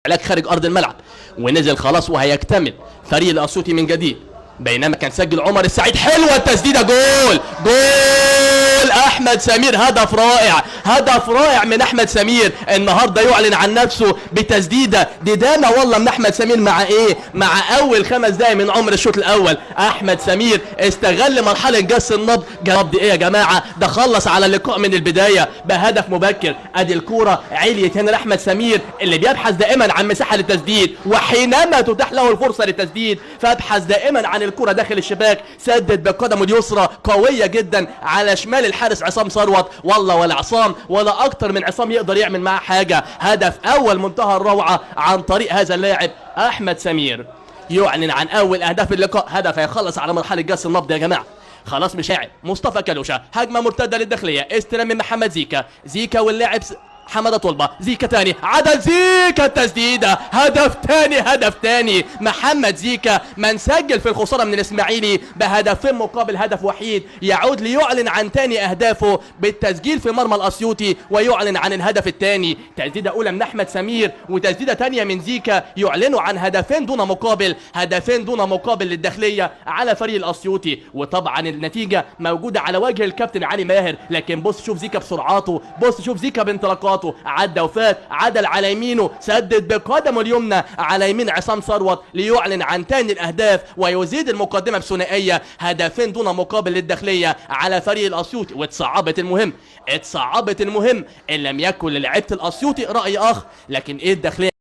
علاج خارج ارض الملعب ونزل خلاص وهيكتمل فريق الاسيوطي من جديد. بينما كان سجل عمر السعيد، حلوه التسديده، جول جول احمد سمير، هدف رائع، هدف رائع من احمد سمير. النهارده يعلن عن نفسه بتسديده ديدانه والله من احمد سمير. مع ايه؟ مع اول 5 دقايق من عمر الشوط الاول احمد سمير استغل مرحله جس النبض. نبض ايه يا جماعه؟ ده خلص على اللقاء من البدايه بهدف مبكر. ادي الكوره عليت هنا لاحمد سمير اللي بيبحث دائما عن مساحه للتسديد، وحينما تتاح له الفرصه للتسديد فابحث دائما عن الكرة داخل الشباك. سدد بقدمه اليسرى قوية جدا على شمال الحارس عصام ثروت. والله ولا عصام ولا اكتر من عصام يقدر يعمل معاه حاجة. هدف اول منتهى الروعة عن طريق هذا اللاعب احمد سمير. يعلن عن اول اهداف اللقاء. هدف هيخلص على مرحلة جس النبض يا جماعة. خلاص مش لاعب مصطفى كالوشة، هجمة مرتدة للداخلية، استلام من محمد زيكا واللاعب حماده طلبه. زيكا تاني، عدل زيكا التسديده، هدف تاني محمد زيكا من سجل في الخساره من الاسماعيلي بهدفين مقابل هدف وحيد. يعود ليعلن عن تاني اهدافه بالتسجيل في مرمى الاسيوطي ويعلن عن الهدف الثاني. تسديده اولى من احمد سمير وتسديده ثانيه من زيكا، يعلنوا عن هدفين دون مقابل للداخليه على فريق الاسيوطي. وطبعا النتيجه موجوده على وجه الكابتن علي ماهر. لكن بص شوف زيكا بسرعاته، بص شوف زيكا بانطلاقاته، عدى وفات، عدل على يمينه، سدد بقدمه اليمنى على يمين عصام ثروت ليعلن عن تاني الاهداف ويزيد المقدمه بثنائيه. هدفين دون مقابل للداخليه على فريق الاسيوطي. واتصعبت المهم ان لم يكن للاعيبه الاسيوطي راي اخر، لكن ايه الداخليه